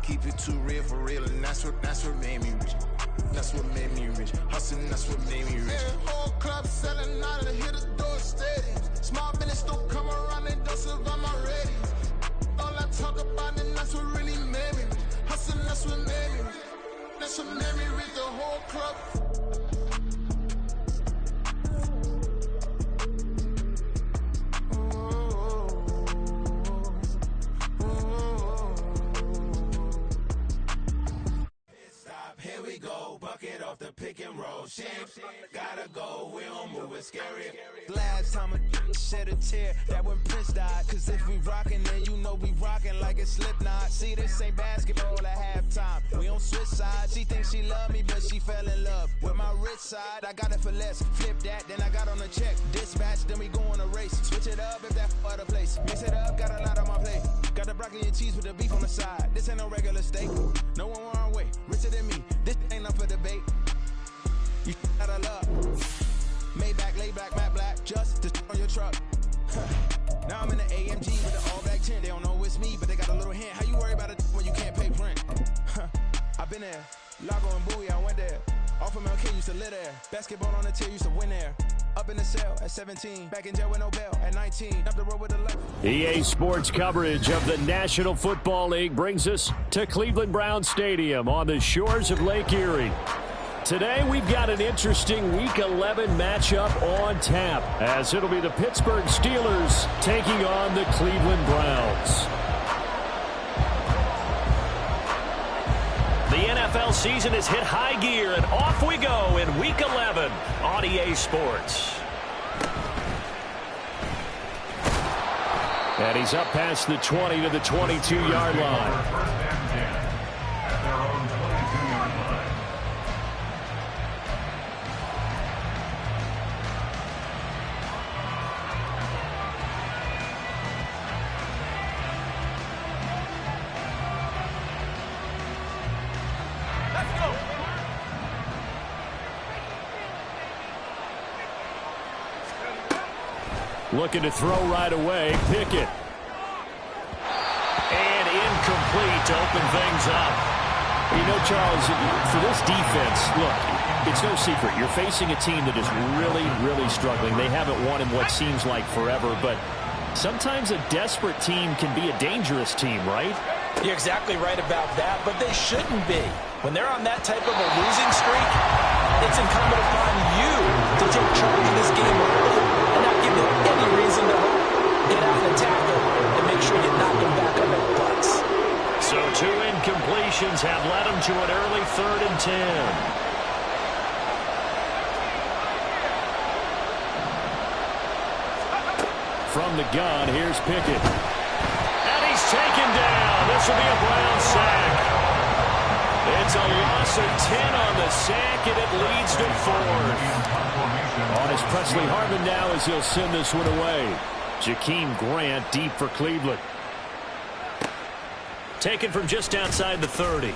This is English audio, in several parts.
keep it too real for real, and that's what made me rich. That's what made me rich. Hustling, that's what made me rich. Yeah, whole club selling out of hit the door stadiums. Small business don't come around, they don't survive my ratings. All I talk about, and that's what really made me rich. Hustling, that's what made me rich. That's what made me rich, the whole club. Here we go, bucket off the pick and roll. Shame, gotta go, we don't move it scary. Last time a shed a tear, that when Prince died. Cause if we rockin', then you know we rockin' like a Slipknot. See, this ain't basketball at halftime. We on switch sides. She thinks she love me, but she fell in love with my rich side. I got it for less. Flip that, then I got on a check. Dispatch, then we go on a race. Switch it up if that other place. Mix it up, got a lot on my plate. Got the broccoli and cheese with the beef on the side. This ain't no regular steak. No one wrong way, richer than me. This ain't up for debate. You out of luck. Maybach, lay back, matte black, just to on your truck. Now I'm in the AMG with the all black tint. They don't know it's me, but they got a little hint. How you worry about it when you can't pay rent? I've been there. Lago and Bowie, I went there. Off of MLK, used to live there. Basketball on the tier, used to win there. Up in the cell at 17. Back in jail with no bail at 19. Up the road with the left. EA Sports coverage of the National Football League brings us to Cleveland Browns Stadium on the shores of Lake Erie. Today we've got an interesting Week 11 matchup on tap, as it'll be the Pittsburgh Steelers taking on the Cleveland Browns. The NFL season has hit high gear, and off we go in Week 11 on EA Sports. And he's up past the 20 to the 22-yard line. Looking to throw right away. Pickett. And incomplete to open things up. You know, Charles, for this defense, look, it's no secret. You're facing a team that is really, really struggling. They haven't won in what seems like forever, but sometimes a desperate team can be a dangerous team, right? You're exactly right about that, but they shouldn't be. When they're on that type of a losing streak, it's incumbent upon you to take charge of this game early and not give them any reason to hope. Get out and tackle and make sure you knock them back on their butts. So 2 incompletions have led them to an early 3rd and 10. From the gun, here's Pickett. And he's taken down. This will be a Brown sack. It's a loss of 10 on the sack, and it leads to 4th. On his Presley Harvin now as he'll send this one away. Jakeem Grant deep for Cleveland. Taken from just outside the 30.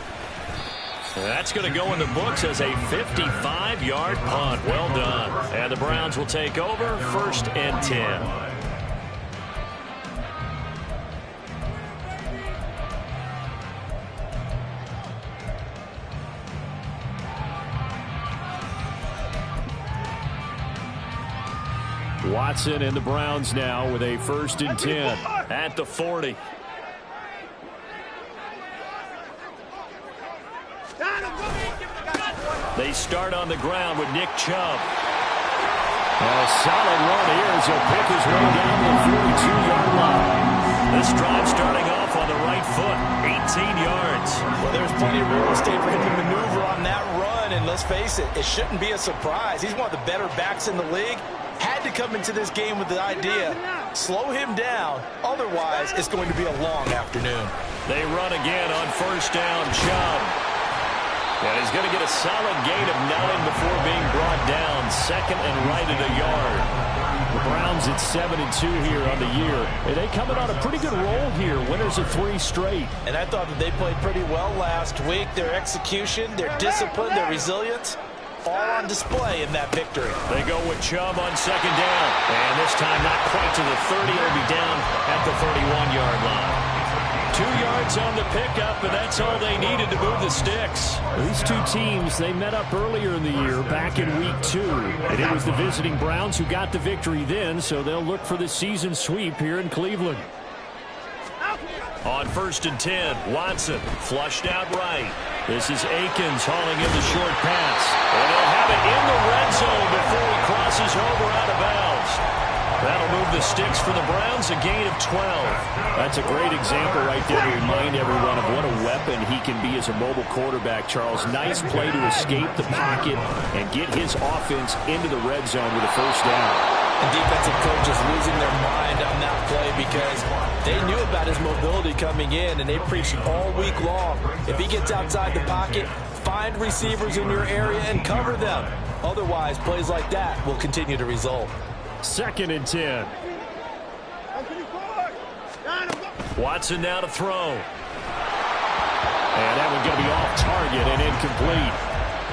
That's going to go in the books as a 55-yard punt. Well done. And the Browns will take over 1st and 10. Watson and the Browns now with a 1st and 10 at the 40. They start on the ground with Nick Chubb. A solid run here as he'll pick his way down the 42-yard line. This drive starting off on the right foot, 18 yards. Well, there's plenty of real estate for him to maneuver on that run, and let's face it, it shouldn't be a surprise. He's one of the better backs in the league. Had to come into this game with the idea, slow him down, otherwise it's going to be a long afternoon. They run again on 1st down, Chubb. And he's going to get a solid gain of 9 before being brought down, 2nd and right at a yard. The Browns at 7-2 here on the year. And they coming on a pretty good roll here, winners of 3 straight. And I thought that they played pretty well last week. Their execution, their discipline, their resilience, all on display in that victory. They go with Chubb on 2nd down. And this time not quite to the 30. It'll be down at the 31-yard line. 2 yards yards on the pickup, and that's all they needed to move the sticks. These two teams, they met up earlier in the year, back in Week 2. And it was the visiting Browns who got the victory then, so they'll look for the season sweep here in Cleveland. On 1st and 10, Watson flushed out right. This is Akins hauling in the short pass. And he'll have it in the red zone before he crosses over out of bounds. That'll move the sticks for the Browns, a gain of 12. That's a great example right there to remind everyone of what a weapon he can be as a mobile quarterback, Charles. Nice play to escape the pocket and get his offense into the red zone with a first down. The defensive coach is losing their mind on that play because they knew about his mobility coming in, and they preached all week long. If he gets outside the pocket, find receivers in your area and cover them. Otherwise, plays like that will continue to result. 2nd and 10. Watson now to throw. And that one's going to be off target and incomplete.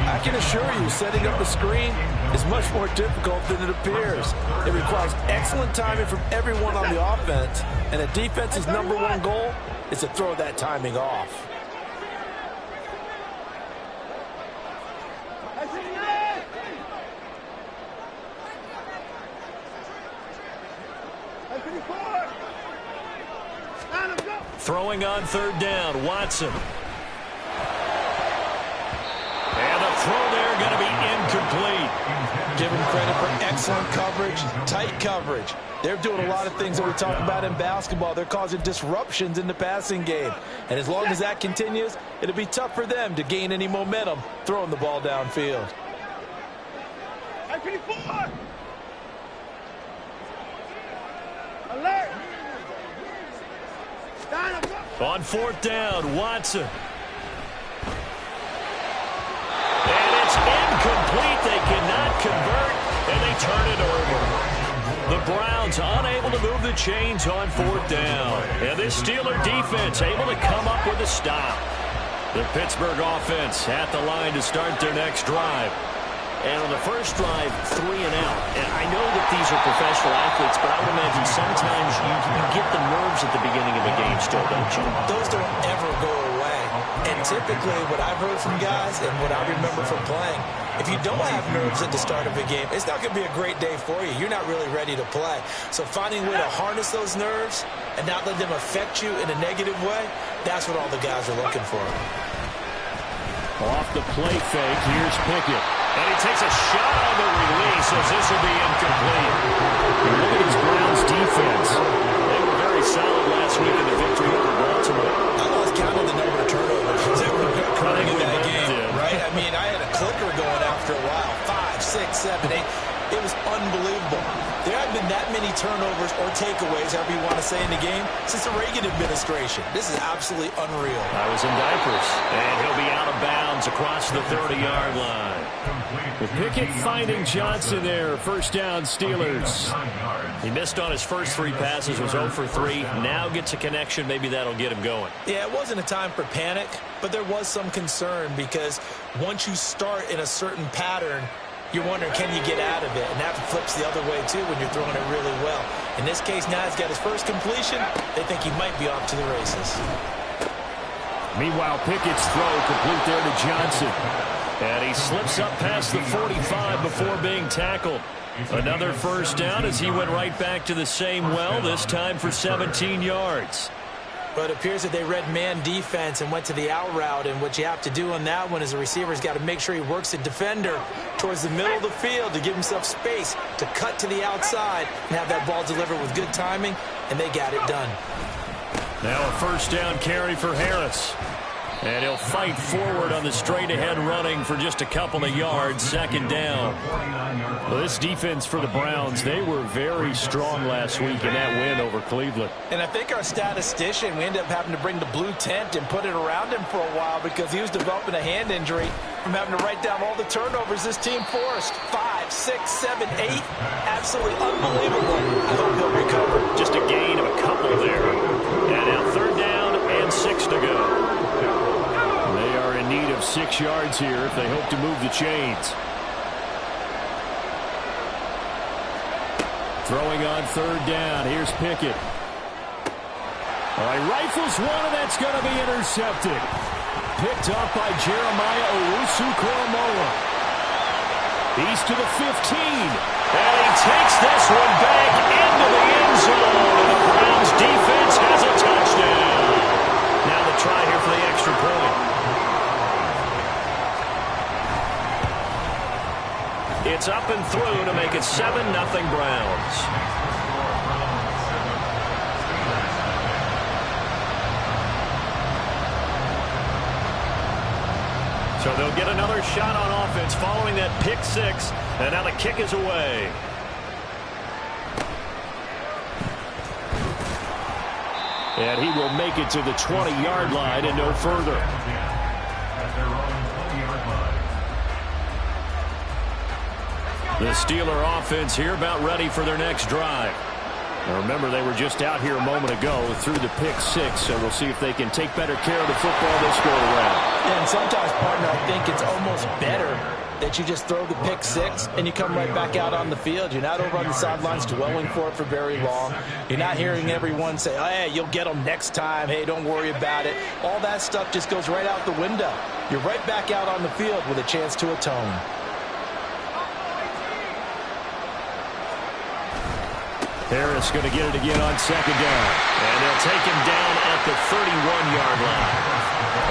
I can assure you, setting up a screen is much more difficult than it appears. It requires excellent timing from everyone on the offense, and the defense's #1 goal is to throw that timing off. Throwing on 3rd down, Watson. And the throw there going to be incomplete. Give him credit for excellent coverage, tight coverage. They're doing a lot of things that we talk about in basketball. They're causing disruptions in the passing game. And as long as that continues, it'll be tough for them to gain any momentum throwing the ball downfield. Alert! On 4th down, Watson. And it's incomplete. They cannot convert, and they turn it over. The Browns unable to move the chains on 4th down. And this Steeler defense able to come up with a stop. The Pittsburgh offense at the line to start their next drive. And on the first drive, 3 and out. And I know that these are professional athletes, but I would imagine sometimes you get the nerves at the beginning of a game still, don't you? Those don't ever go away. And typically what I've heard from guys and what I remember from playing, if you don't have nerves at the start of a game, it's not going to be a great day for you. You're not really ready to play. So finding a way to harness those nerves and not let them affect you in a negative way, that's what all the guys are looking for. Off the play fake, here's Pickett. And he takes a shot on the release as this will be incomplete. Look at his Browns defense. They were very solid last week in the victory over Baltimore. I lost count of the number of turnovers that were occurring in that game, right? I mean, I had a clicker going after a while. 5, 6, 7, 8. It was unbelievable. There haven't been that many turnovers or takeaways, however you want to say, in the game since the Reagan administration. This is absolutely unreal. I was in diapers. And he'll be out of bounds across the 30-yard line. With Pickett finding Johnson there. First down, Steelers. He missed on his first 3 passes, was 0 for 3. Now gets a connection. Maybe that'll get him going. Yeah, it wasn't a time for panic, but there was some concern because once you start in a certain pattern, you're wondering, can you get out of it? And that flips the other way, too, when you're throwing it really well. In this case, now he's got his first completion. They think he might be off to the races. Meanwhile, Pickett's throw complete there to Johnson. And he slips up past the 45 before being tackled. Another first down as he went right back to the same well, this time for 17 yards. But it appears that they read man defense and went to the out route. And what you have to do on that one is the receiver's got to make sure he works the defender towards the middle of the field to give himself space to cut to the outside and have that ball delivered with good timing, and they got it done. Now a first down carry for Harris. And he'll fight forward on the straight-ahead running for just a couple of yards. 2nd down. Well, this defense for the Browns, they were very strong last week in that win over Cleveland. And I think our statistician, we ended up having to bring the blue tent and put it around him for a while because he was developing a hand injury from having to write down all the turnovers this team forced. 5, 6, 7, 8. Absolutely unbelievable. I hope he'll recover. Just a gain of a couple there. And now 3rd down and 6 to go. They are in need of 6 yards here if they hope to move the chains. Throwing on 3rd down. Here's Pickett. All right, rifles one, and that's going to be intercepted. Picked up by Jeremiah Owusu-Koromoa. He's to the 15. And he takes this one back into the end zone. And the Browns defense has a touchdown. Now the try here for the extra point. It's up and through to make it 7-0 Browns. So they'll get another shot on offense following that pick six. And now the kick is away. And he will make it to the 20-yard line and no further. The Steeler offense here about ready for their next drive. Now remember, they were just out here a moment ago through the pick six, so we'll see if they can take better care of the football this go around. Yeah, and sometimes, partner, I think it's almost better that you just throw the pick six and you come right back out on the field. You're not over on the sidelines dwelling for it for very long. You're not hearing everyone say, oh, hey, you'll get them next time. Hey, don't worry about it. All that stuff just goes right out the window. You're right back out on the field with a chance to atone. Harris going to get it again on second down. And they'll take him down at the 31-yard line.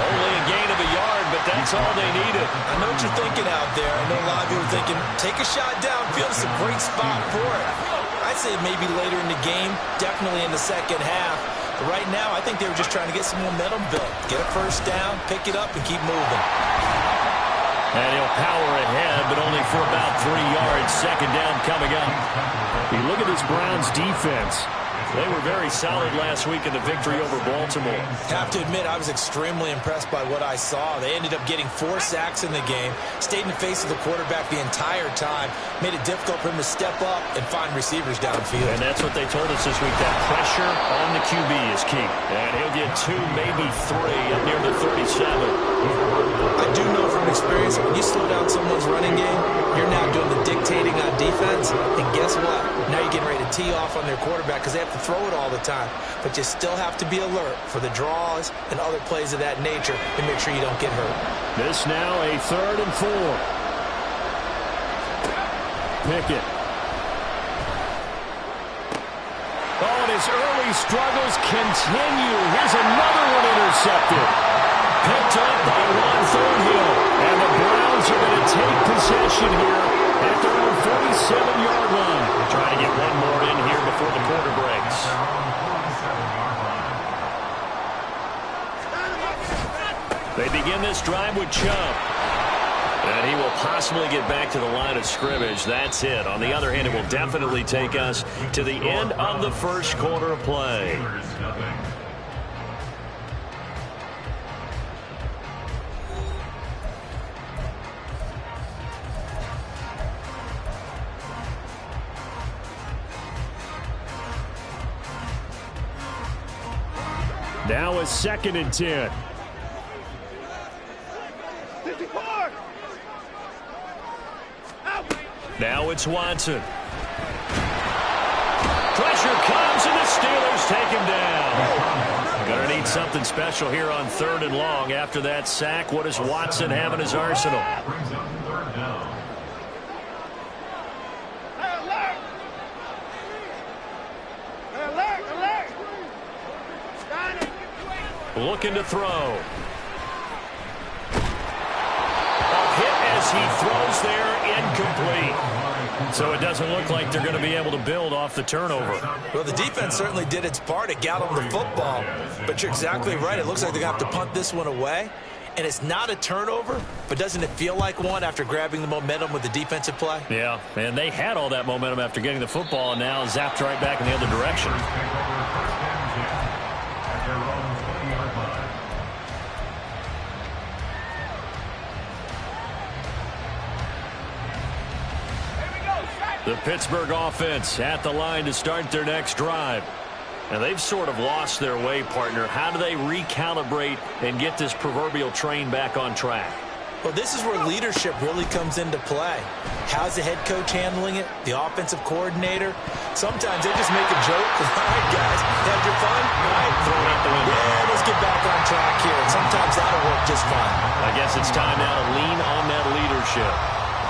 Only a gain of a yard, but that's all they needed. I know what you're thinking out there. I know a lot of you are thinking, take a shot downfield. It's a great spot for it. I'd say maybe later in the game, definitely in the second half. But right now, I think they were just trying to get some momentum built. Get a first down, pick it up, and keep moving. And he'll power ahead, but only for about 3 yards. Second down coming up. You look at this Browns defense. They were very solid last week in the victory over Baltimore. Have to admit, I was extremely impressed by what I saw. They ended up getting 4 sacks in the game, stayed in the face of the quarterback the entire time, made it difficult for him to step up and find receivers downfield. And that's what they told us this week. That pressure on the QB is key. And he'll get 2, maybe 3 up near the 37. I do know from experience, when you slow down someone's running game, you're now doing the dictating on defense. And guess what? Now you're getting ready to tee off on their quarterback because they have to throw it all the time. But you still have to be alert for the draws and other plays of that nature and make sure you don't get hurt. This now a 3rd and 4. Pickett. Oh, and his early struggles continue. Here's another one intercepted. Picked up by Ron Thornhill. And the Browns are going to take possession here at their own 47-yard line. Trying to get one more in here before the quarter breaks. They begin this drive with Chubb. And he will possibly get back to the line of scrimmage. That's it. On the other hand, it will definitely take us to the end of the first quarter of play. Now a 2nd and 10. 54. Now it's Watson. Pressure comes and the Steelers take him down. Gonna need something special here on 3rd and long. After that sack, what does Watson have in his arsenal? Looking to throw. A hit as he throws there, incomplete. So it doesn't look like they're going to be able to build off the turnover. Well, the defense certainly did its part. It got them the football. But you're exactly right. It looks like they're going to have to punt this one away. And it's not a turnover, but doesn't it feel like one after grabbing the momentum with the defensive play? Yeah, and they had all that momentum after getting the football and now zapped right back in the other direction. The Pittsburgh offense at the line to start their next drive. And they've sort of lost their way, partner. How do they recalibrate and get this proverbial train back on track? Well, this is where leadership really comes into play. How's the head coach handling it? The offensive coordinator? Sometimes they just make a joke. All right, guys, had your fun? All right, throw it get the win. Yeah, let's get back on track here. And sometimes that'll work just fine. I guess it's time now to lean on that leadership.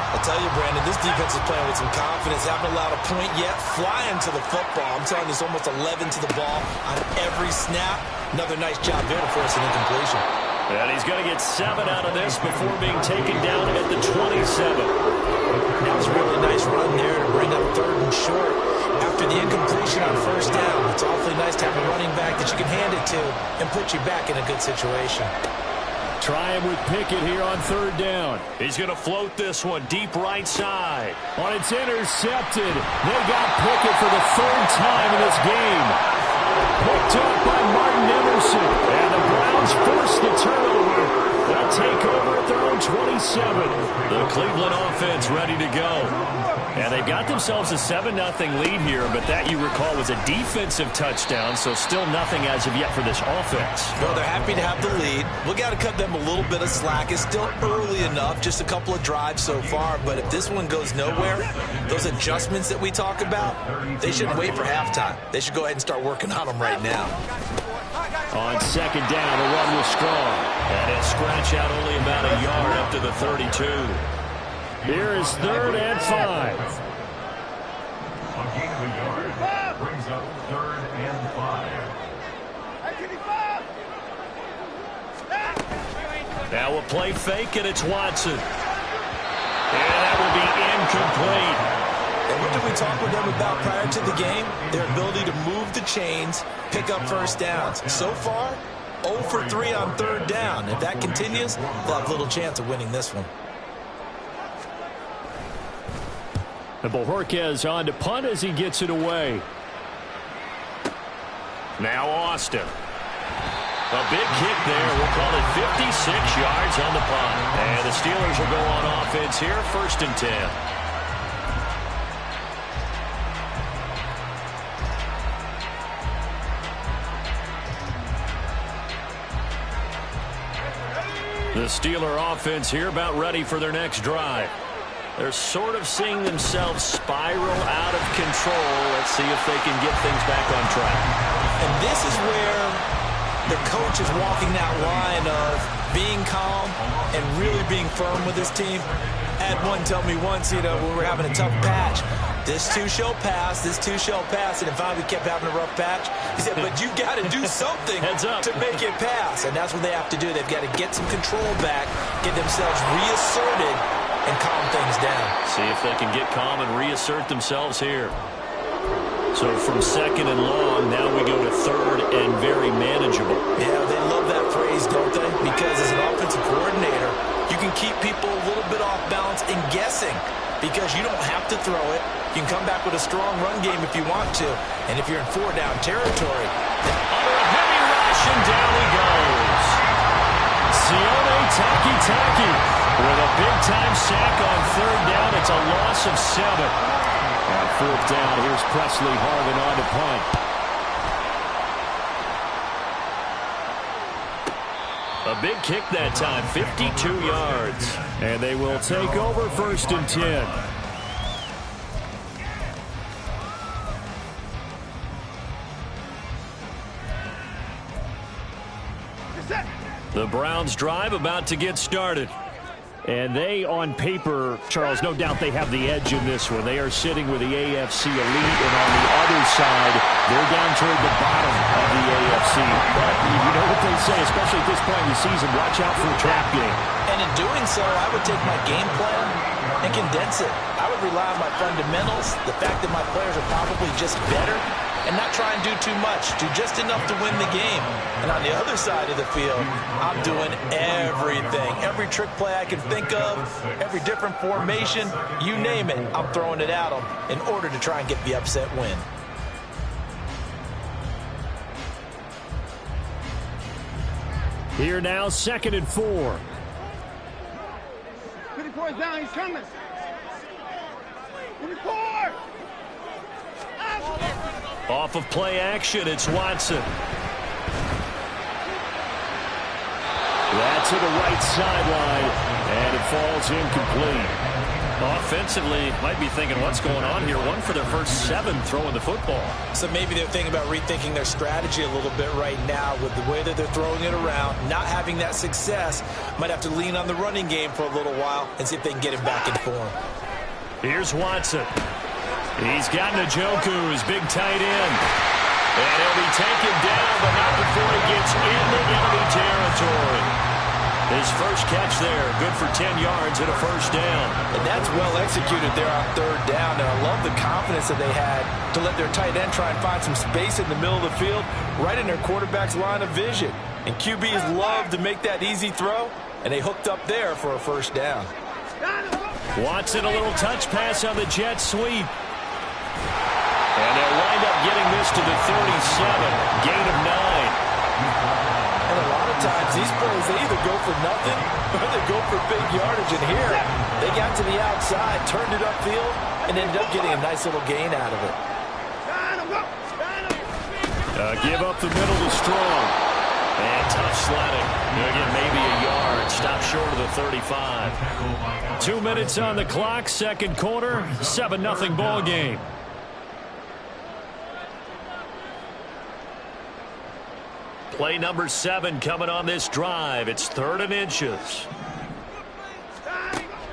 I'll tell you, Brandon, this defense is playing with some confidence. Haven't allowed a point yet. Flying to the football. I'm telling you, there's almost 11 to the ball on every snap. Another nice job there to force an incompletion. And he's going to get 7 out of this before being taken down at the 27. That was a really nice run there to bring up 3rd and short. After the incompletion on 1st down, it's awfully nice to have a running back that you can hand it to and put you back in a good situation. Try him with Pickett here on 3rd down. He's going to float this one deep right side. On it's intercepted. They got Pickett for the 3rd time in this game. Picked up by Martin Emerson. And the Browns force the turnover. They'll take over at their own 27. The Cleveland offense ready to go. And they've got themselves a 7-0 lead here, but that, you recall, was a defensive touchdown, so still nothing as of yet for this offense. Well, they're happy to have the lead. We got to cut them a little bit of slack. It's still early enough, just a couple of drives so far, but if this one goes nowhere, those adjustments that we talk about, they shouldn't wait for halftime. They should go ahead and start working on them right now. On 2nd down, the run was strong. And he'll scratch out only about a yard up to the 32. Here is 3rd and 5. A gain of a yard brings up 3rd and 5. Now we'll play fake, and it's Watson. And that will be incomplete. And what did we talk with them about prior to the game? Their ability to move the chains, pick up 1st downs. So far, 0 for 3 on 3rd down. If that continues, they'll have little chance of winning this one. And Bojorquez on to punt as he gets it away. Now Austin. A big kick there. We'll call it 56 yards on the punt. And the Steelers will go on offense here, 1st and 10. The Steeler offense here about ready for their next drive. They're sort of seeing themselves spiral out of control. Let's see if they can get things back on track. And this is where the coach is walking that line of being calm and really being firm with his team. I had one tell me once, when we were having a tough patch, this too shall pass, this too shall pass. And if we kept having a rough patch, he said, but you got to do something to make it pass. And that's what they have to do. They've got to get some control back, get themselves reasserted, and calm things down. See if they can get calm and reassert themselves here. So from 2nd and long, now we go to 3rd and very manageable. Yeah, they love that phrase, don't they? Because as an offensive coordinator, you can keep people a little bit off balance and guessing because you don't have to throw it. You can come back with a strong run game if you want to. And if you're in 4-down territory, under a heavy rush, and down he goes. Sione Takitaki with a big-time sack on 3rd down. It's a loss of 7. On 4th down, here's Presley Harvin on to punt. A big kick that time, 52 yards. And they will take over 1st and 10. The Browns drive about to get started. And they, on paper, Charles, no doubt they have the edge in this one. They are sitting with the AFC elite, and on the other side, they're down toward the bottom of the AFC. But you know what they say, especially at this point in the season, watch out for a trap game. And in doing so, I would take my game plan and condense it. I would rely on my fundamentals, the fact that my players are probably just better, and not try and do too much, do just enough to win the game. And on the other side of the field, I'm doing everything. Every trick play I can think of, every different formation, you name it, I'm throwing it at them in order to try and get the upset win. Here now, 2nd and 4. 54 is down, he's coming. 54! Off of play action, it's Watson. That's to the right sideline, and it falls incomplete. Offensively, might be thinking, what's going on here? 1 for their first 7 throwing the football. So maybe they're thinking about rethinking their strategy a little bit right now with the way that they're throwing it around, not having that success. Might have to lean on the running game for a little while and see if they can get him back in form. Here's Watson. He's got Njoku, his big tight end. And he'll be taken down, but not before he gets into enemy territory. His first catch there, good for 10 yards and a first down. And that's well executed there on 3rd down. And I love the confidence that they had to let their tight end try and find some space in the middle of the field, right in their quarterback's line of vision. And QBs love to make that easy throw, and they hooked up there for a first down. Watson, a little touch pass on the jet sweep. And they'll wind up getting this to the 37, gain of 9. And a lot of times, these plays, they either go for nothing or they go for big yardage. And here, they got to the outside, turned it upfield, and ended up getting a nice little gain out of it. Give up the middle to Strong. And tough sledding. Again, maybe a yard. Stop short of the 35. 2 minutes on the clock, second quarter, 7-0 ball game. Play number 7 coming on this drive. It's 3rd and inches.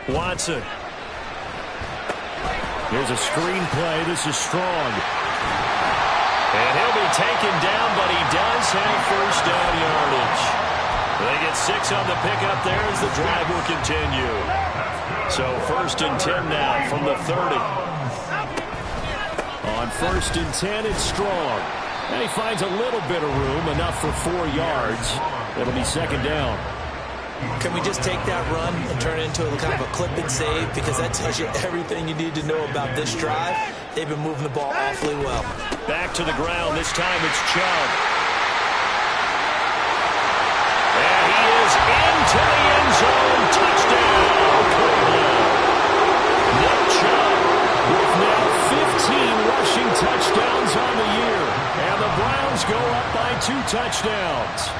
Watson. Here's a screen play. This is Strong. And he'll be taken down, but he does have first down yardage. They get 6 on the pickup there as the drive will continue. So 1st and 10 now from the 30. On 1st and 10, it's Strong. And he finds a little bit of room, enough for 4 yards. It'll be 2nd down. Can we just take that run and turn it into a kind of a clip and save? Because that tells you everything you need to know about this drive. They've been moving the ball awfully well. Back to the ground. This time it's Chubb. And he is into the end zone. Touchdown, Cleveland. Nick Chubb with now 15 rushing touchdowns on the year. And the Browns go up by 2 touchdowns.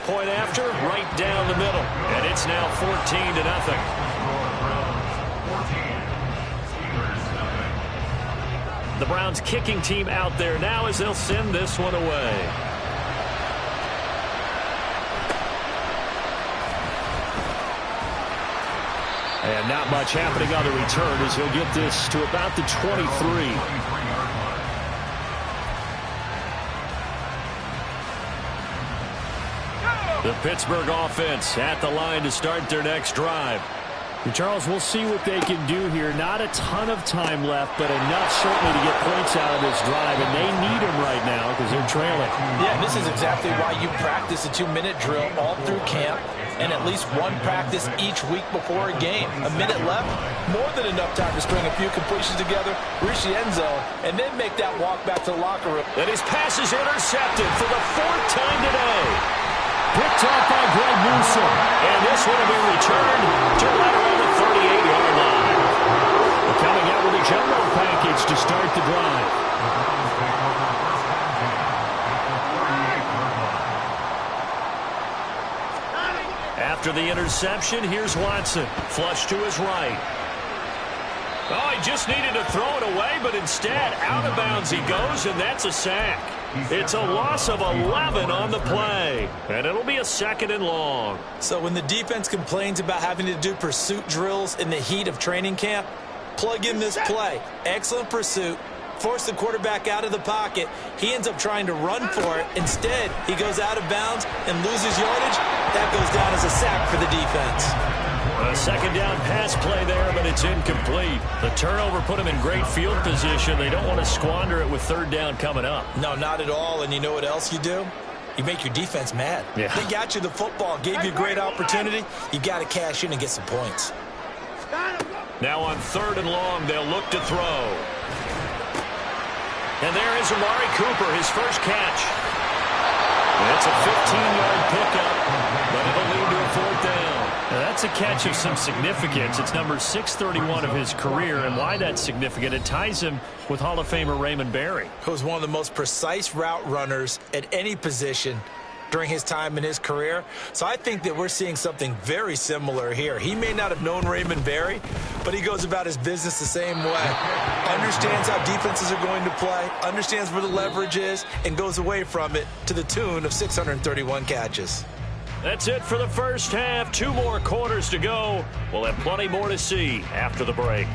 Point after, right down the middle. And it's now 14-0. The Browns kicking team out there now as they'll send this one away. And not much happening on the return as he'll get this to about the 23. The Pittsburgh offense at the line to start their next drive. And Charles, we'll see what they can do here. Not a ton of time left, but enough certainly to get points out of this drive. And they need them right now because they're trailing. Yeah, this is exactly why you practice a 2-minute drill all through camp and at least one practice each week before a game. A minute left, more than enough time to string a few completions together, reach the end zone, and then make that walk back to the locker room. And his pass is intercepted for the 4th time today. Picked off by Greg Newsom. And this one will be returned to right around the 38-yard line. They're coming out with a jumbo package to start the drive. After the interception, here's Watson. Flush to his right. Oh, he just needed to throw it away, but instead, out of bounds he goes, and that's a sack. It's a loss of 11 on the play, and it'll be a 2nd and long. So when the defense complains about having to do pursuit drills in the heat of training camp, plug in this play. Excellent pursuit. Force the quarterback out of the pocket. He ends up trying to run for it. Instead, he goes out of bounds and loses yardage. That goes down as a sack for the defense. A 2nd down pass play there, but it's incomplete. The turnover put him in great field position. They don't want to squander it with 3rd down coming up. No, not at all. And you know what else you do? You make your defense mad. Yeah. They got you the football, gave you a great opportunity. You got to cash in and get some points. Now on 3rd and long, they'll look to throw. And there is Amari Cooper, his first catch. And it's a 15-yard pickup, but it'll lead to a 4th down. Now that's a catch of some significance. It's number 631 of his career, and why that's significant, it ties him with Hall of Famer Raymond Berry. Who's one of the most precise route runners at any position during his time in his career. So I think that we're seeing something very similar here. He may not have known Raymond Berry, but he goes about his business the same way. Understands how defenses are going to play, understands where the leverage is, and goes away from it to the tune of 631 catches. That's it for the first half. 2 more quarters to go. We'll have plenty more to see after the break.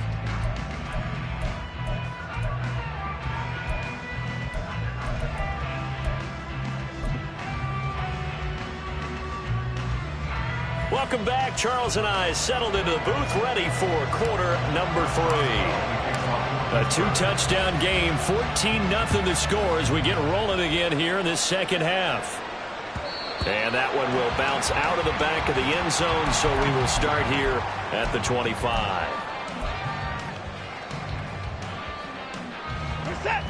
Welcome back. Charles and I settled into the booth, ready for quarter number 3. A 2-touchdown game, 14-0 the score as we get rolling again here in this second half. And that one will bounce out of the back of the end zone, so we will start here at the 25.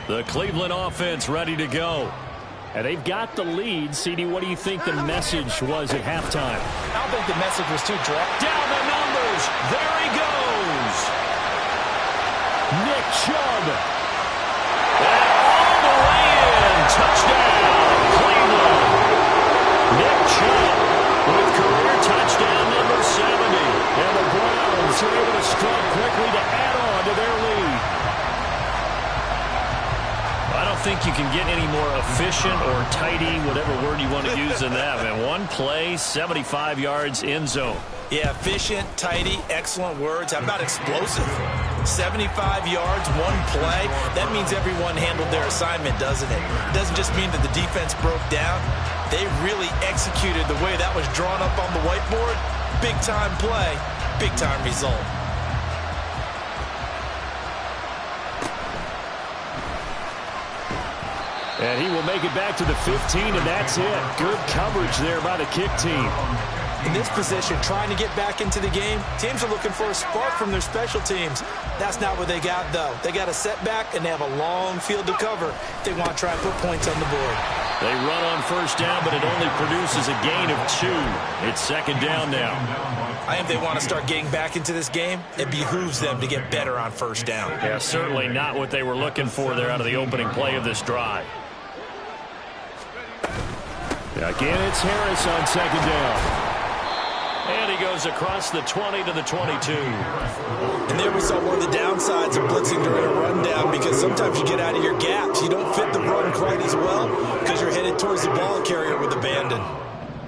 The Cleveland offense ready to go. And they've got the lead. CD, what do you think the message was at halftime? I don't think the message was too direct. Down the numbers. There he goes. Nick Chubb. And all the way in. Touchdown, Cleveland. Nick Chubb with career touchdown number 70. And the Browns are able to strike quickly to add on to their lead. I don't think you can get any more efficient or tidy, whatever word you want to use in that. Man, one play, 75 yards, end zone. Yeah, efficient, tidy, excellent words. How about explosive? 75 yards, one play. That means everyone handled their assignment, doesn't it? It doesn't just mean that the defense broke down. They really executed the way that was drawn up on the whiteboard. Big-time play, big-time result. And he will make it back to the 15, and that's it. Good coverage there by the kick team. In this position, trying to get back into the game, teams are looking for a spark from their special teams. That's not what they got, though. They got a setback, and they have a long field to cover if they want to try and put points on the board. They run on first down, but it only produces a gain of 2. It's second down now. I think if they want to start getting back into this game, it behooves them to get better on first down. Yeah, certainly not what they were looking for there out of the opening play of this drive. Again, it's Harris on second down. And he goes across the 20 to the 22. And there we saw one of the downsides of blitzing during a rundown, because sometimes you get out of your gaps. You don't fit the run quite as well because you're headed towards the ball carrier with abandon.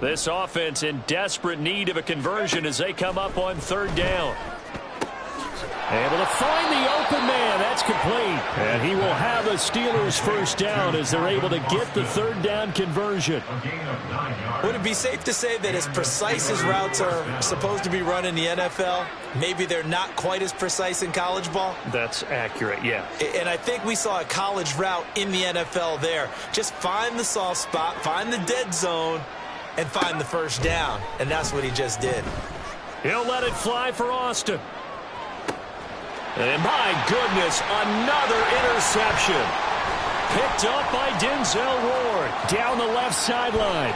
This offense in desperate need of a conversion as they come up on third down. Able to find the open man. That's complete. And he will have the Steelers first down as they're able to get the third down conversion. Would it be safe to say that as precise as routes are supposed to be run in the NFL, maybe they're not quite as precise in college ball? That's accurate, yeah. And I think we saw a college route in the NFL there. Just find the soft spot, find the dead zone, and find the first down. And that's what he just did. He'll let it fly for Austin. And my goodness, another interception. Picked up by Denzel Ward down the left sideline.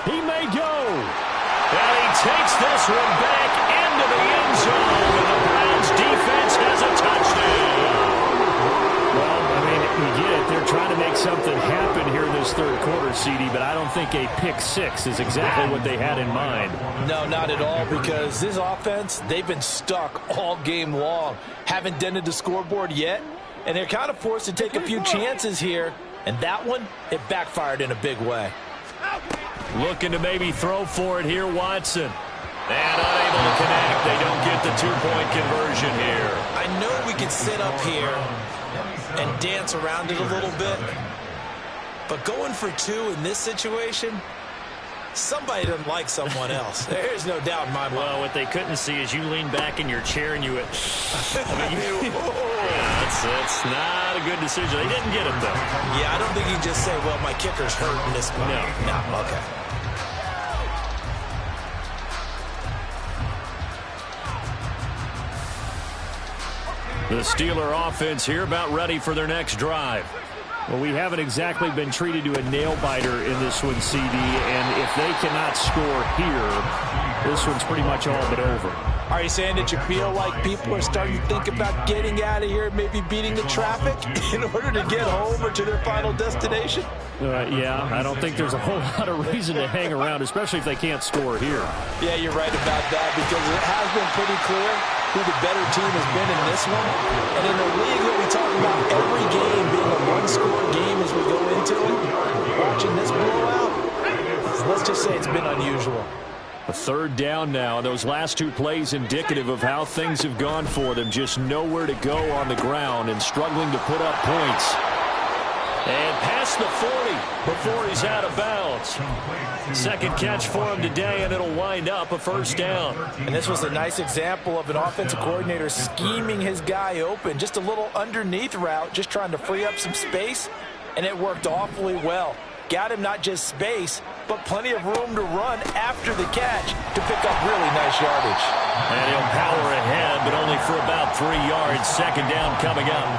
He may go. And he takes this one back into the end zone. And the Browns defense has a touchdown. Well, I mean, you get it. They're trying to make something happen here in this third quarter, CD, but I don't think a pick six is exactly what they had in mind. No, not at all, because this offense, they've been stuck all game long. Haven't dented the scoreboard yet, and they're kind of forced to take a few chances here, and that one, it backfired in a big way. Looking to maybe throw for it here, Watson. And unable to connect. They don't get the two-point conversion here. I know we could sit up here and dance around it a little bit, but going for 2 in this situation, somebody doesn't like someone else. There's no doubt in my mind. Well, what they couldn't see is you lean back in your chair and you went, yeah, that's not a good decision. They didn't get it, though. Yeah, I don't think you can just say, well, my kicker's hurt in this one. No, okay. The Steeler offense here about ready for their next drive. Well, we haven't exactly been treated to a nail-biter in this one, CD, and if they cannot score here, this one's pretty much all but over. Are you saying that you feel like people are starting to think about getting out of here, maybe beating the traffic in order to get home or to their final destination? Yeah, I don't think there's a whole lot of reason to hang around, especially if they can't score here. Yeah, you're right about that, because it has been pretty clear who the better team has been in this one. And in a league that we talk about every game being a one-score game as we go into it, watching this blowout, let's just say it's been unusual. A third down now. Those last two plays indicative of how things have gone for them. Just nowhere to go on the ground and struggling to put up points. And past the 40 before he's out of bounds. Second catch for him today, and it'll wind up a first down. And this was a nice example of an offensive coordinator scheming his guy open. Just a little underneath route, just trying to free up some space, and it worked awfully well. Got him not just space, but plenty of room to run after the catch to pick up really nice yardage. And he'll power ahead, but only for about 3 yards. Second down coming up.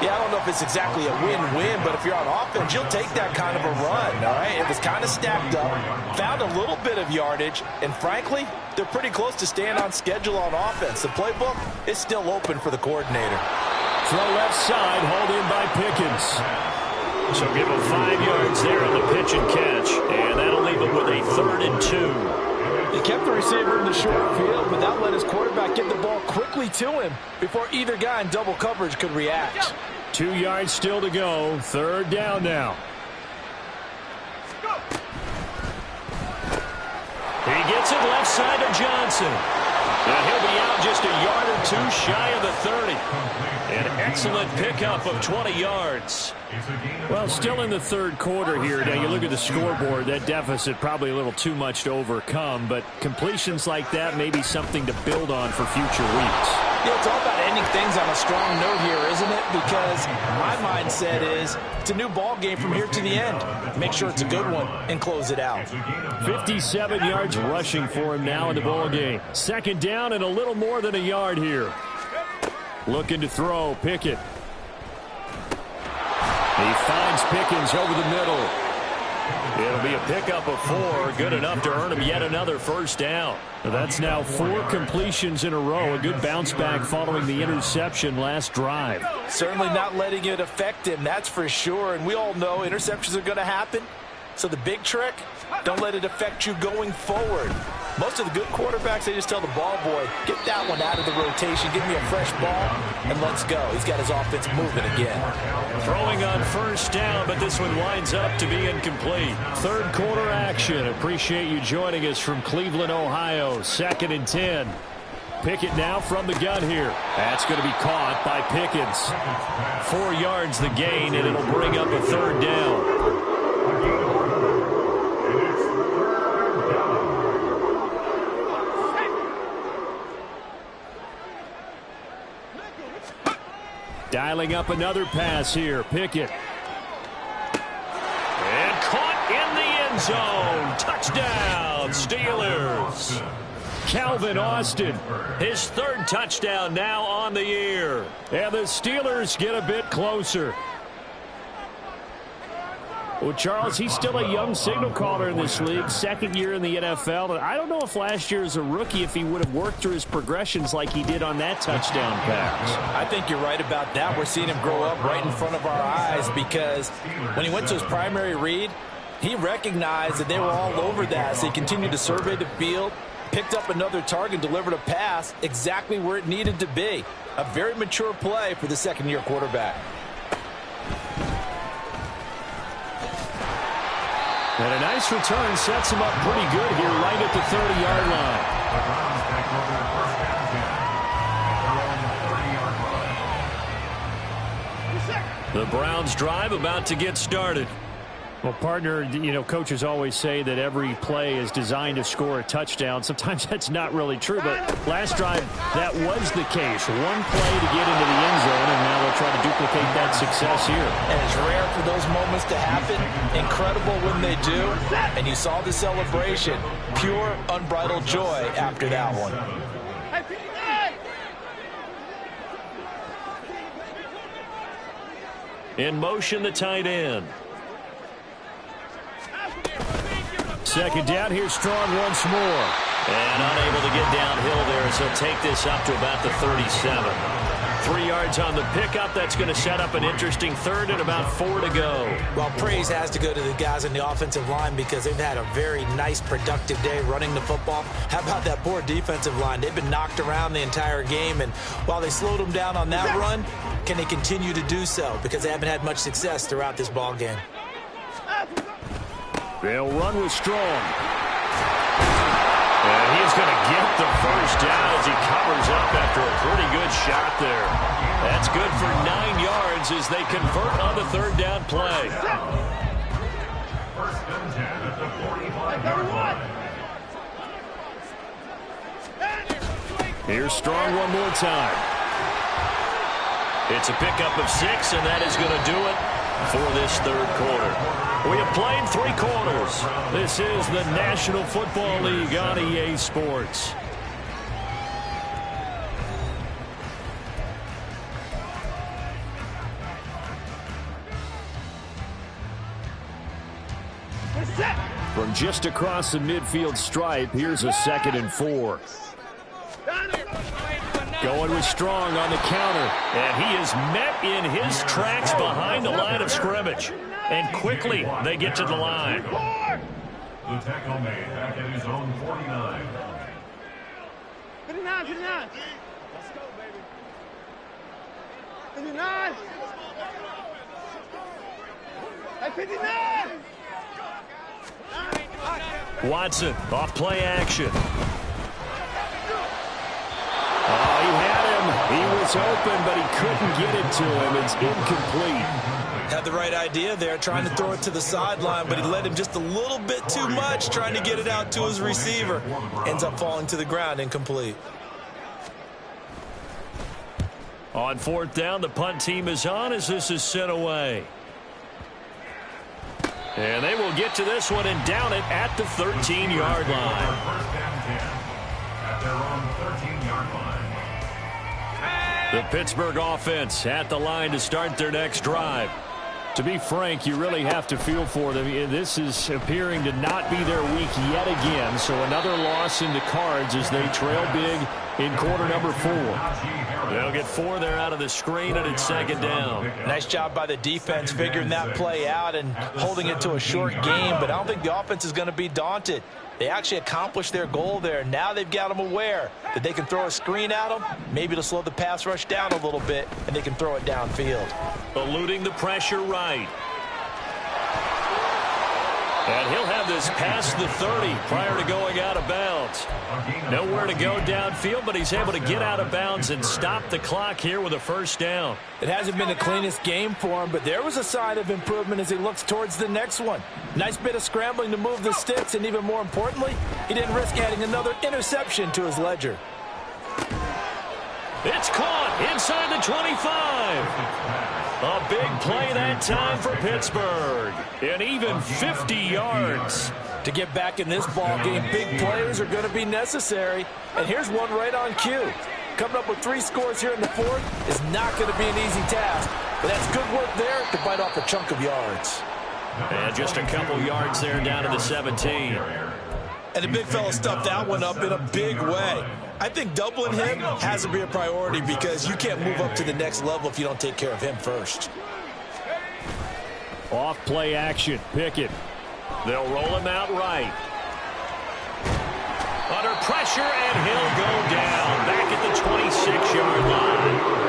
Yeah, I don't know if it's exactly a win-win, but if you're on offense, you'll take that kind of a run, all right? It was kind of stacked up, found a little bit of yardage, and frankly, they're pretty close to staying on schedule on offense. The playbook is still open for the coordinator. Throw left side, hauled in by Pickens. So give him 5 yards there on the pitch and catch, and that'll leave him with a 3rd and 2. He kept the receiver in the short field, but that let his quarterback get the ball quickly to him before either guy in double coverage could react. 2 yards still to go. Third down now. He gets it left side to Johnson. And he'll be out just a yard or two shy of the 30. An excellent pickup of 20 yards. Well, still in the third quarter here. Now, you look at the scoreboard, that deficit probably a little too much to overcome, but completions like that may be something to build on for future weeks. Yeah, it's all about ending things on a strong note here, isn't it? Because my mindset is it's a new ball game from here to the end. Make sure it's a good one and close it out. 57 yards rushing for him now in the ball game. Second down and a little more than a yard here. Looking to throw, Pickett. He finds Pickens over the middle. It'll be a pickup of 4, good enough to earn him yet another first down. That's now 4 completions in a row. A good bounce back following the interception last drive. Certainly not letting it affect him, that's for sure. And we all know interceptions are going to happen. So the big trick, don't let it affect you going forward. Most of the good quarterbacks, they just tell the ball boy, get that one out of the rotation, give me a fresh ball, and let's go. He's got his offense moving again. Throwing on first down, but this one winds up to be incomplete. Third quarter action. Appreciate you joining us from Cleveland, Ohio. 2nd and 10. Pickett now from the gun here. That's going to be caught by Pickens. 4 yards the gain, and it'll bring up a third down. Dialing up another pass here. Pickett. And caught in the end zone. Touchdown, Steelers. Calvin Austin. His 3rd touchdown now on the year. And the Steelers get a bit closer. Well, Charles, he's still a young signal caller in this league. 2nd year in the NFL. And I don't know if last year as a rookie, if he would have worked through his progressions like he did on that touchdown pass. I think you're right about that. We're seeing him grow up right in front of our eyes, because when he went to his primary read, he recognized that they were all over that. So he continued to survey the field, picked up another target, delivered a pass exactly where it needed to be. A very mature play for the 2nd-year quarterback. And a nice return sets him up pretty good here right at the 30-yard line. The Browns drive about to get started. Well, partner, you know, coaches always say that every play is designed to score a touchdown. Sometimes that's not really true, but last drive, that was the case. One play to get into the end zone, and now they'll try to duplicate that success here. And it's rare for those moments to happen. Incredible when they do. And you saw the celebration. Pure, unbridled joy after that one. In motion, the tight end. 2nd down, here's Strong once more. And unable to get downhill there as he'll take this up to about the 37. 3 yards on the pickup. That's going to set up an interesting third and about 4 to go. Well, praise has to go to the guys on the offensive line because they've had a very nice, productive day running the football. How about that poor defensive line? They've been knocked around the entire game, and while they slowed them down on that run, can they continue to do so? Because they haven't had much success throughout this ball game. They'll run with Strong. And he's going to get the first down as he covers up after a pretty good shot there. That's good for 9 yards as they convert on the third down play. First and 10 at the 45-yard line. Here's Strong one more time. It's a pickup of 6, and that is going to do it for this third quarter. We have played 3 quarters. This is the National Football League on EA Sports. From just across the midfield stripe, here's a 2nd and 4. Going with Strong on the counter. And he is met in his tracks behind the line of scrimmage. And quickly, they get to the line. The tackle made back at his own 49. 59, 59. Let's go, baby. 59. Hey, 59. Watson off play action. Oh, he had him. He was open, but he couldn't get it to him. It's incomplete. Had the right idea there, trying to throw it to the sideline, but he led him just a little bit too much, trying to get it out to his receiver. Ends up falling to the ground, incomplete. On 4th down, the punt team is on as this is sent away. And they will get to this one and down it at the 13-yard line. First and 10 at their own 13-yard line. The Pittsburgh offense at the line to start their next drive. To be frank, you really have to feel for them. This is appearing to not be their week yet again. So another loss in the cards as they trail big in quarter number 4. They'll get 4 there out of the screen, and it's 2nd down. Nice job by the defense figuring that play out and holding it to a short game, but I don't think the offense is going to be daunted. They actually accomplished their goal there. Now they've got them aware that they can throw a screen at them, maybe to slow the pass rush down a little bit, and they can throw it downfield. Eluding the pressure right. And he'll have this past the 30 prior to going out of bounds. Nowhere to go downfield, but he's able to get out of bounds and stop the clock here with a first down. It hasn't been the cleanest game for him, but there was a sign of improvement as he looks towards the next one. Nice bit of scrambling to move the sticks, and even more importantly, he didn't risk adding another interception to his ledger. It's caught inside the 25. A big play that time for Pittsburgh. And even 50 yards. To get back in this ball game, big plays are going to be necessary. And here's one right on cue. Coming up with 3 scores here in the 4th is not going to be an easy task. But that's good work there to bite off a chunk of yards. And just a couple yards there down to the 17. And the big fella stuffed that one up in a big way. I think doubling him has to be a priority because you can't move up to the next level if you don't take care of him first. Off play action. Pickett. They'll roll him out right. Under pressure, and he'll go down back at the 26-yard line.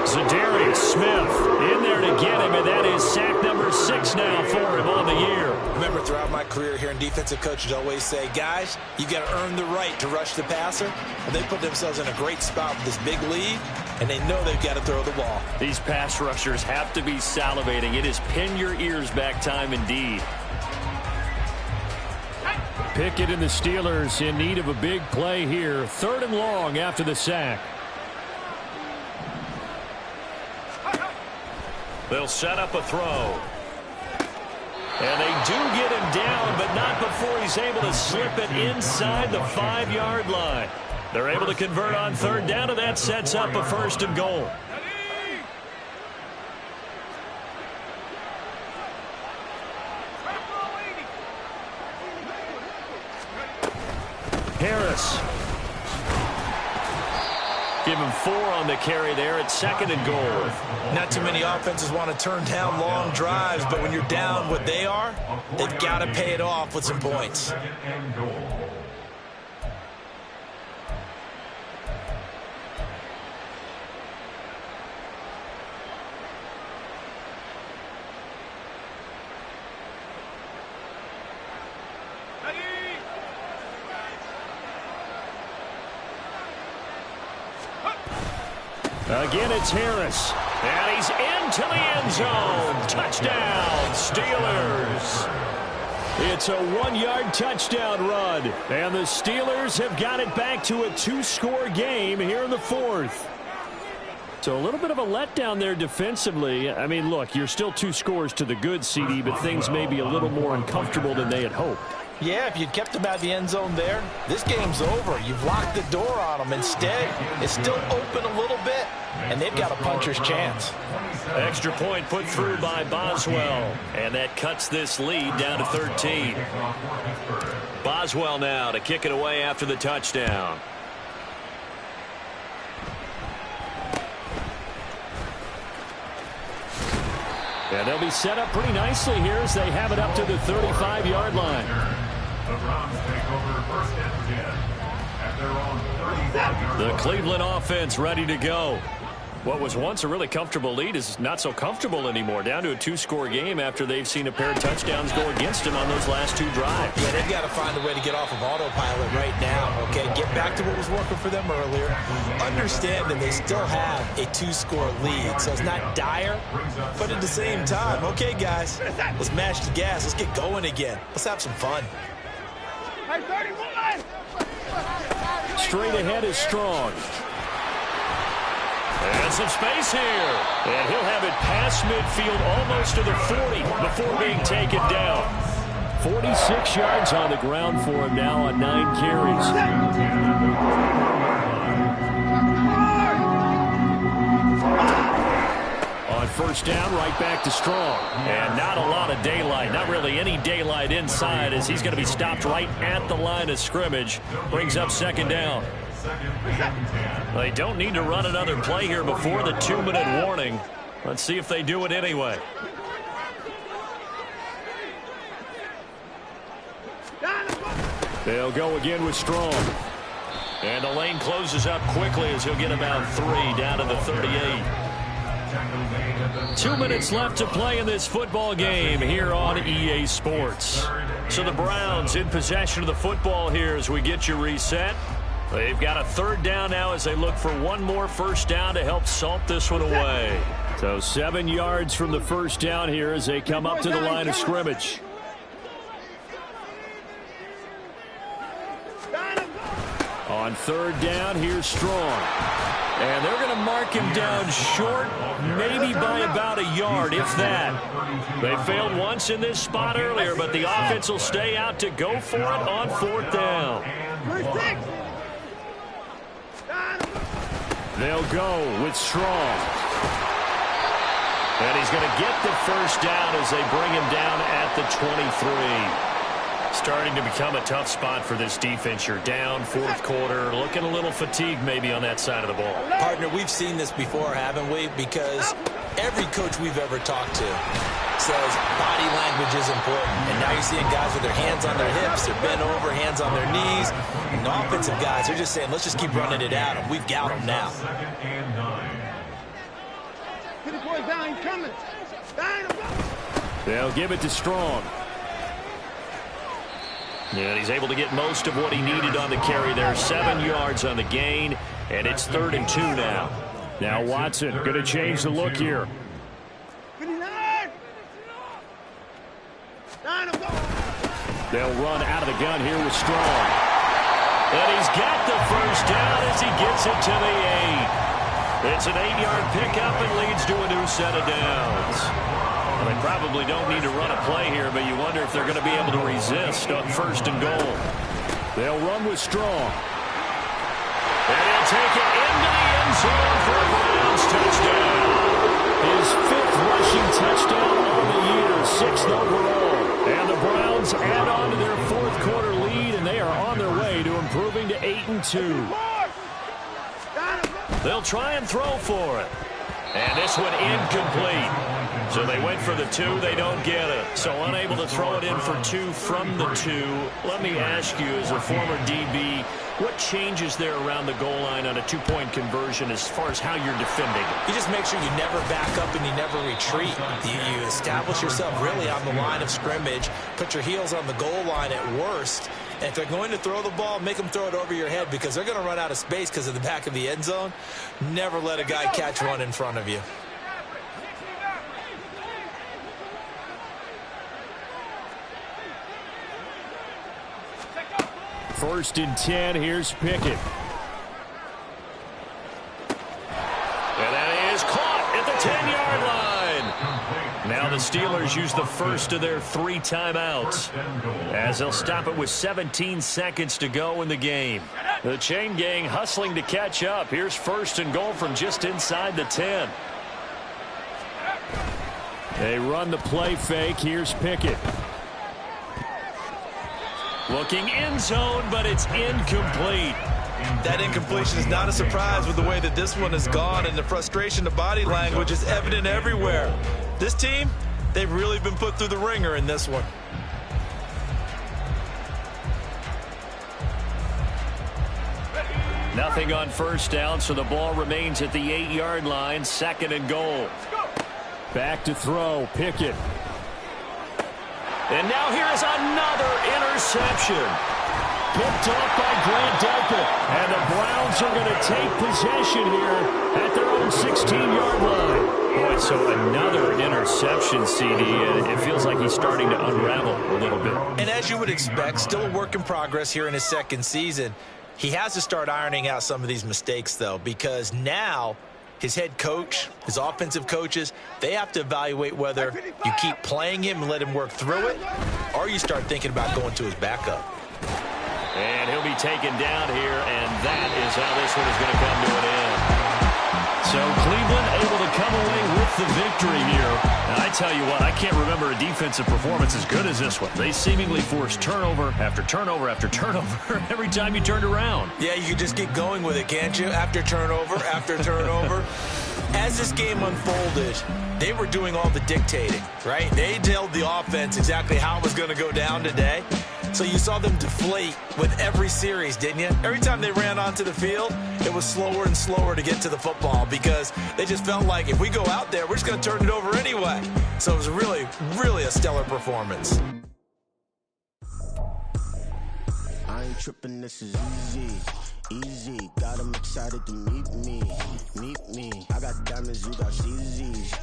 Zadarius Smith in there to get him, and that is sack number 6 now for him on the year. Remember, throughout my career here in defensive coaches always say, guys, you got to earn the right to rush the passer. And they put themselves in a great spot with this big lead, and they know they've got to throw the ball. These pass rushers have to be salivating. It is pin your ears back time indeed. Pickett and the Steelers in need of a big play here. 3rd and long after the sack. They'll set up a throw. And they do get him down, but not before he's able to slip it inside the 5-yard line. They're able to convert on 3rd down, and that sets up a 1st and goal. Harris. Give him 4 on the carry there at 2nd and goal. Not too many offenses want to turn down long drives, but when you're down what they are, they've got to pay it off with some points. Again, it's Harris. And he's into the end zone. Touchdown, Steelers. It's a 1-yard touchdown run. And the Steelers have got it back to a 2-score game here in the 4th. So a little bit of a letdown there defensively. I mean, look, you're still 2 scores to the good, CD, but things may be a little more uncomfortable than they had hoped. Yeah, if you'd kept them out of the end zone there, this game's over. You've locked the door on them. Instead, it's still open a little bit, and they've got a puncher's chance. Extra point put through by Boswell, and that cuts this lead down to 13. Boswell now to kick it away after the touchdown. And they'll be set up pretty nicely here as they have it up to the 35-yard line. The Browns take over 1st and 10 at their own 35-yard line. The Cleveland offense ready to go. What was once a really comfortable lead is not so comfortable anymore. Down to a 2-score game after they've seen a pair of touchdowns go against them on those last 2 drives. Yeah, they've got to find a way to get off of autopilot right now, okay? Get back to what was working for them earlier. Understand that they still have a 2-score lead, so it's not dire, but at the same time, okay, guys, let's mash the gas. Let's get going again. Let's have some fun. Hey, 31! Straight ahead is Strong. And some space here. And he'll have it past midfield almost to the 40 before being taken down. 46 yards on the ground for him now on 9 carries. On 1st down, right back to Strong. And not a lot of daylight. Not really any daylight inside as he's going to be stopped right at the line of scrimmage. Brings up 2nd down. They don't need to run another play here before the 2-minute warning. Let's see if they do it anyway. They'll go again with Strong. And the lane closes up quickly as he'll get about 3 down to the 38. 2 minutes left to play in this football game here on EA Sports. So the Browns in possession of the football here as we get you reset. They've got a 3rd down now as they look for one more 1st down to help salt this one away. So 7 yards from the 1st down here as they come up to the line of scrimmage. On 3rd down, here's Strong. And they're going to mark him down short, maybe by about a yard, if that. They failed once in this spot earlier, but the offense will stay out to go for it on 4th down. They'll go with Strong. And he's going to get the 1st down as they bring him down at the 23. Starting to become a tough spot for this defense. You're down 4th quarter, looking a little fatigued maybe on that side of the ball. Partner, we've seen this before, haven't we? Because every coach we've ever talked to says body language is important. And now you're seeing guys with their hands on their hips, they're bent over, hands on their knees. And the offensive guys, they're just saying, let's just keep running it at them. We've got them now. Get the boy down, he's coming. They'll give it to Strong. And he's able to get most of what he needed on the carry there. 7 yards on the gain, and it's 3rd and 2 now. Now Watson going to change the look here. They'll run out of the gun here with Strong. And he's got the 1st down as he gets it to the 8. It's an 8-yard pickup and leads to a new set of downs. Well, they probably don't need to run a play here, but you wonder if they're going to be able to resist on 1st and goal. They'll run with Strong. And he'll take it into the end zone for a Browns touchdown. His 5th rushing touchdown on the year, 6th overall. And the Browns add on to their 4th quarter lead, and they are on their way to improving 8-2. They'll try and throw for it. And this one incomplete. So they went for the 2. They don't get it. So unable to throw it in for 2 from the 2. Let me ask you, as a former DB, what changes there around the goal line on a 2-point conversion as far as how you're defending? You just make sure you never back up and you never retreat. You establish yourself really on the line of scrimmage, put your heels on the goal line at worst. And if they're going to throw the ball, make them throw it over your head because they're going to run out of space because of the back of the end zone. Never let a guy catch one in front of you. First and 10, here's Pickett. And that is caught at the 10-yard line. Now the Steelers use the first of their 3 timeouts as they'll stop it with 17 seconds to go in the game. The chain gang hustling to catch up. Here's first and goal from just inside the 10. They run the play fake. Here's Pickett. Looking end zone, but it's incomplete. That incompletion is not a surprise with the way that this one has gone, and the frustration, the body language is evident everywhere. This team, they've really been put through the ringer in this one. Nothing on first down, so the ball remains at the 8-yard line. Second and goal. Back to throw, Pickett. And now here is another interception. Picked off by Grant Delpit. And the Browns are going to take possession here at their own 16-yard line. Boy, so another interception, CD, and it feels like he's starting to unravel a little bit. And as you would expect, still a work in progress here in his second season. He has to start ironing out some of these mistakes, though, because now his head coach, his offensive coaches, they have to evaluate whether you keep playing him and let him work through it, or you start thinking about going to his backup. And he'll be taken down here, and that is how this one is going to come to an end. So Cleveland able to come away with the victory here. And I tell you what, I can't remember a defensive performance as good as this one. They seemingly forced turnover after turnover after turnover every time you turned around. Yeah, you can just keep going with it, can't you? After turnover, after turnover. As this game unfolded, they were doing all the dictating, right? They told the offense exactly how it was going to go down today. So you saw them deflate with every series, didn't you? Every time they ran onto the field, it was slower and slower to get to the football because they just felt like if we go out there, we're just going to turn it over anyway. So it was really, really a stellar performance. I ain't tripping, this is easy. Got them excited to meet me. I got diamonds, you got CZ.